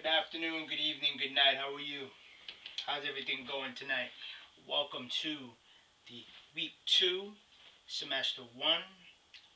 Good afternoon, good evening, good night. How are you? How's everything going tonight? Welcome to the week 2, semester 1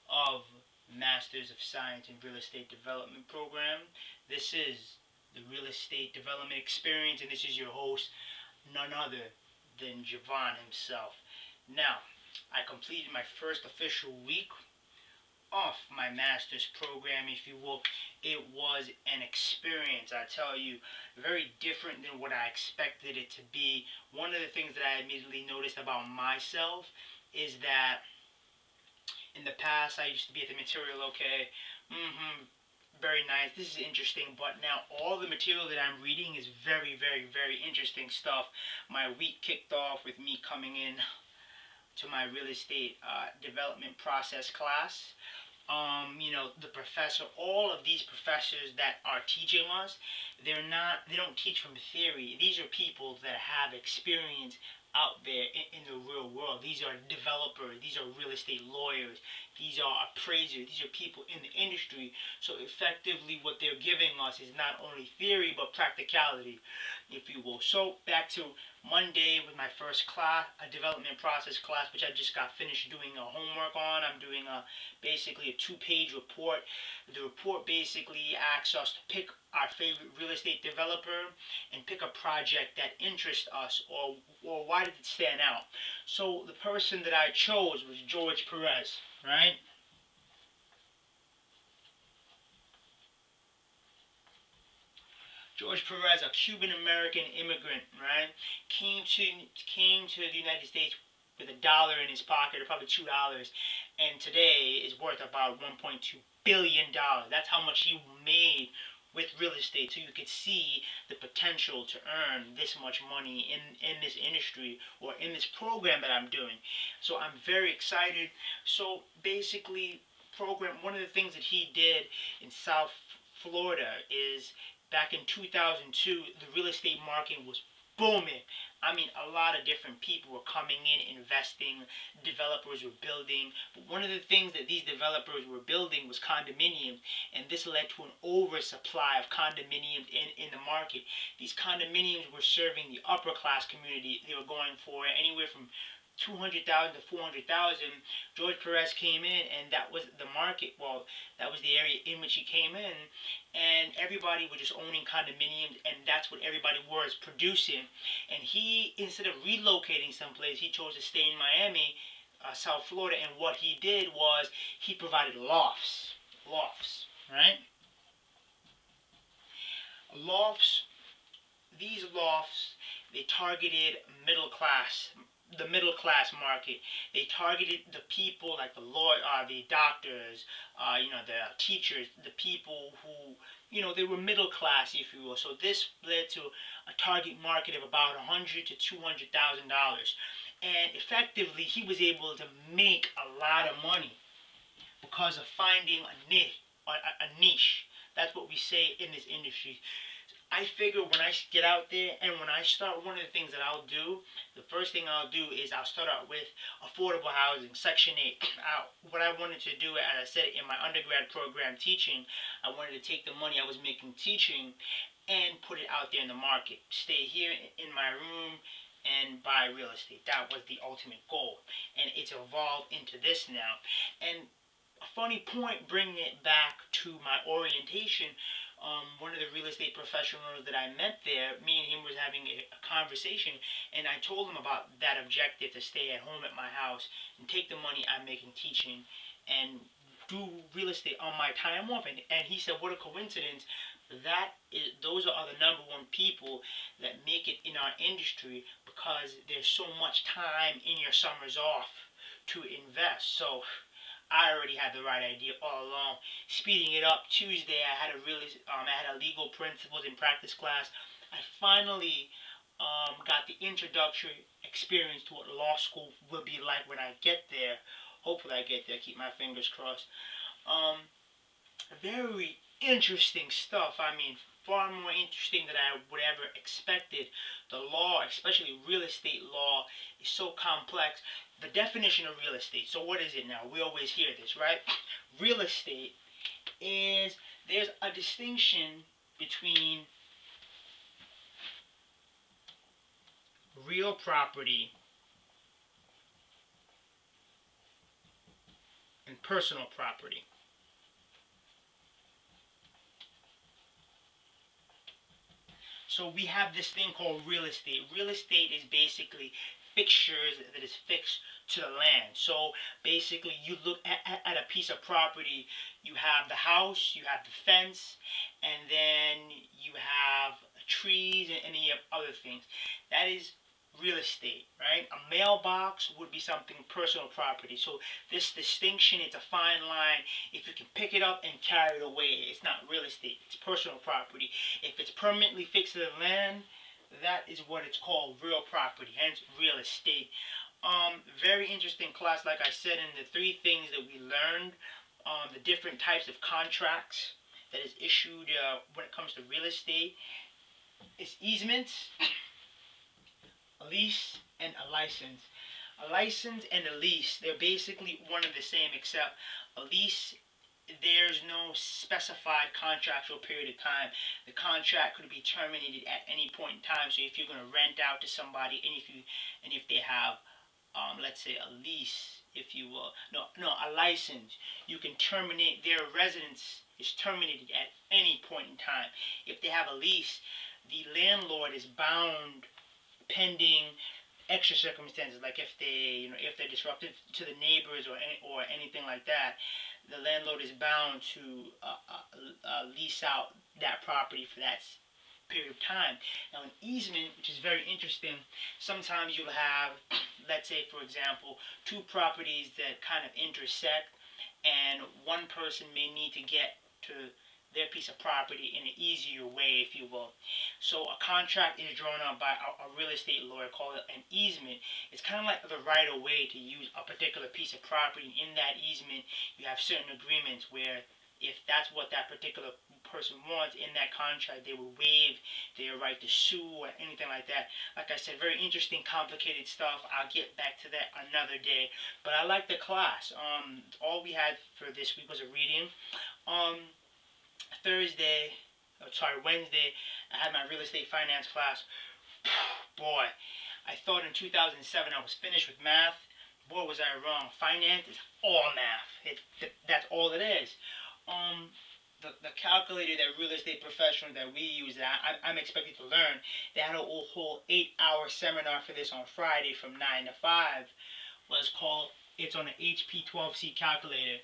of Masters of Science in Real Estate Development program. This is the Real Estate Development Experience, and this is your host, none other than Javon himself. Now, I completed my first official week off my master's program, if you will. It was an experience, I tell you, very different than what I expected it to be. One of the things that I immediately noticed about myself is that in the past I used to be at the material, okay, very nice, this is interesting, but now all the material that I'm reading is very, very, very interesting stuff. My week kicked off with me coming in to my real estate development process class. The professor, all of these professors that are teaching us, they don't teach from theory. These are people that have experience out there in the real world. These are developers, these are real estate lawyers, these are appraisers, these are people in the industry. So effectively what they're giving us is not only theory but practicality, if you will. So back to Monday with my first class, a development process class, which I just got finished doing a homework on. I'm doing basically a 2-page report. The report basically asks us to pick our favorite real estate developer and pick a project that interests us, or why did it stand out. So the person that I chose was George Perez, right? George Perez, a Cuban American immigrant, right, came to the United States with $1 in his pocket, or probably $2, and today is worth about $1.2 billion. That's how much he made with real estate. So you could see the potential to earn this much money in this industry, or in this program that I'm doing. So I'm very excited. So basically, one of the things that he did in South Florida is, back in 2002, the real estate market was booming. I mean, a lot of different people were coming in, investing, developers were building. But one of the things that these developers were building was condominiums, and this led to an oversupply of condominiums in the market. These condominiums were serving the upper class community. They were going for anywhere from 200,000 to 400,000. George Perez came in, and that was the market. Well, that was the area in which he came in, and everybody was just owning condominiums, and that's what everybody was producing. And he, instead of relocating someplace, he chose to stay in Miami, South Florida. And what he did was he provided lofts, right? Lofts. These lofts, they targeted the middle class market. They targeted the people like the doctors, the teachers, the people who, they were middle class, if you will. So this led to a target market of about $100,000 to $200,000, and effectively he was able to make a lot of money because of finding a niche. That's what we say in this industry. I figure when I get out there and when I start, one of the things that I'll do, the first thing I'll do is I'll start out with affordable housing, Section 8. What I wanted to do, as I said in my undergrad program teaching, I wanted to take the money I was making teaching and put it out there in the market. Stay here in my room and buy real estate. That was the ultimate goal. And it's evolved into this now. And a funny point, bringing it back to my orientation, one of the real estate professionals that I met there, me and him was having a conversation, and I told him about that objective to stay at home at my house and take the money I'm making teaching and do real estate on my time off. And he said, what a coincidence. Those are the number one people that make it in our industry, because there's so much time in your summers off to invest. So I already had the right idea all along. Speeding it up, Tuesday I had a legal principles in practice class. I finally got the introductory experience to what law school will be like when I get there. Hopefully I get there. Keep my fingers crossed. Very interesting stuff. I mean, far more interesting than I would ever expected. The law, especially real estate law, is so complex. The definition of real estate. So what is it now? We always hear this, right? Real estate is, there's a distinction between real property and personal property. So we have this thing called real estate. Real estate is basically fixtures that is fixed to the land. So basically you look at a piece of property, you have the house, you have the fence, and then you have trees and any other things. That is real estate, right? A mailbox would be something personal property. So this distinction, it's a fine line. If you can pick it up and carry it away, it's not real estate, it's personal property. If it's permanently fixed to the land, that is what it's called, real property, hence real estate. Very interesting class, like I said, in the three things that we learned, the different types of contracts that is issued when it comes to real estate. It's easements, a lease, and a license. A license and a lease, they're basically one and the same, except a lease, there's no specified contractual period of time. The contract could be terminated at any point in time. So if you're going to rent out to somebody, and if they have, let's say a lease, if you will, a license, you can terminate their residence is terminated at any point in time. If they have a lease, the landlord is bound pending extra circumstances, like if they're disruptive to the neighbors or anything like that, the landlord is bound to lease out that property for that period of time. Now, an easement, which is very interesting, sometimes you'll have, let's say for example, two properties that kind of intersect, and one person may need to get to their piece of property in an easier way, if you will. So a contract is drawn up by a real estate lawyer called an easement. It's kind of like the right of way to use a particular piece of property. In that easement, you have certain agreements where if that's what that particular person wants in that contract, they will waive their right to sue or anything like that. Like I said, very interesting, complicated stuff. I'll get back to that another day. But I like the class. All we had for this week was a reading. Wednesday, I had my real estate finance class. Boy, I thought in 2007 I was finished with math. Boy, was I wrong. Finance is all math. That's all it is. The calculator that real estate professional that we use, that I'm expected to learn, they had a whole 8-hour seminar for this on Friday from 9 to 5. It's on an HP 12C calculator.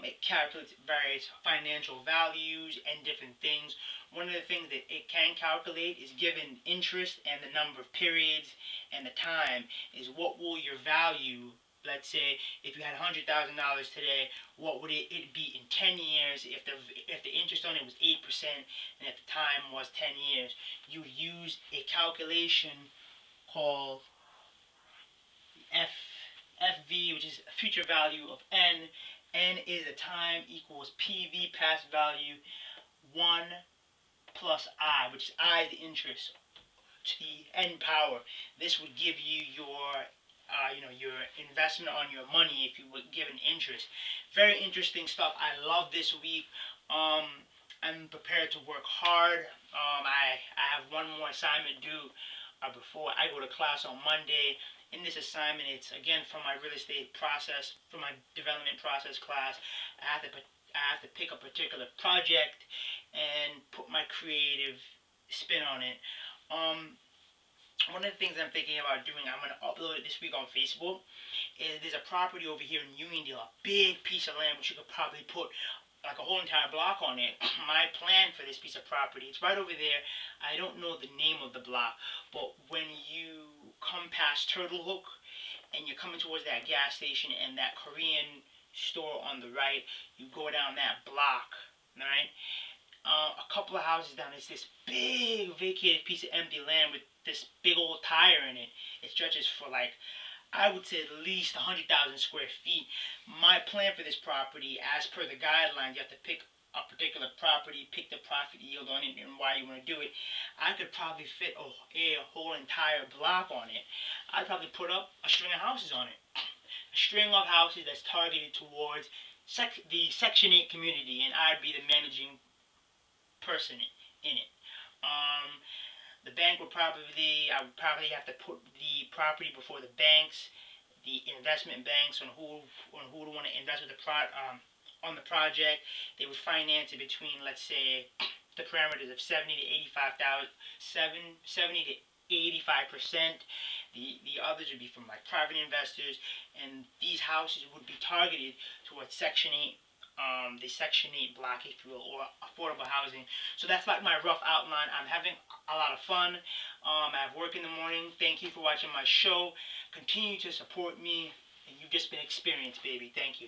It calculates various financial values and different things. One of the things that it can calculate is given interest and the number of periods and the time, is what will your value, let's say if you had $100,000 today, what would it be in 10 years if the interest on it was 8% and at the time was 10 years. You would use a calculation called FV, which is future value of N. N is the time equals PV, past value, 1 plus I, which is I the interest, to the N power. This would give you your investment on your money if you were given interest. Very interesting stuff. I love this week. I'm prepared to work hard. I have one more assignment due before I go to class on Monday. In this assignment, it's again from my real estate process, from my development process class. I have to pick a particular project and put my creative spin on it. One of the things I'm thinking about doing, I'm going to upload it this week on Facebook, is there's a property over here in Uniondale, a big piece of land which you could probably put like a whole entire block on it. My plan for this piece of property, it's right over there. I don't know the name of the block, but when you come past Turtle Hook and you're coming towards that gas station and that Korean store on the right, you go down that block, right? A couple of houses down, it's this big vacated piece of empty land with this big old tire in it. It stretches for like, I would say at least 100,000 square feet. My plan for this property, as per the guidelines, you have to pick a particular property, pick the profit yield on it, and why you want to do it. I could probably fit a whole entire block on it. I'd probably put up a string of houses on it. A string of houses that's targeted towards the Section 8 community, and I'd be the managing person in it. The bank would probably, I would probably have to put the property before the banks, the investment banks, on who to want to invest with on the project. They would finance it between, let's say, the parameters of 70 to 85,000, 70 to 85%. The others would be from like private investors, and these houses would be targeted towards Section 8, the Section 8 block, if you will, or affordable housing. So that's like my rough outline. I'm having a lot of fun. I have work in the morning. Thank you for watching my show. Continue to support me, and you've just been experienced, baby. Thank you.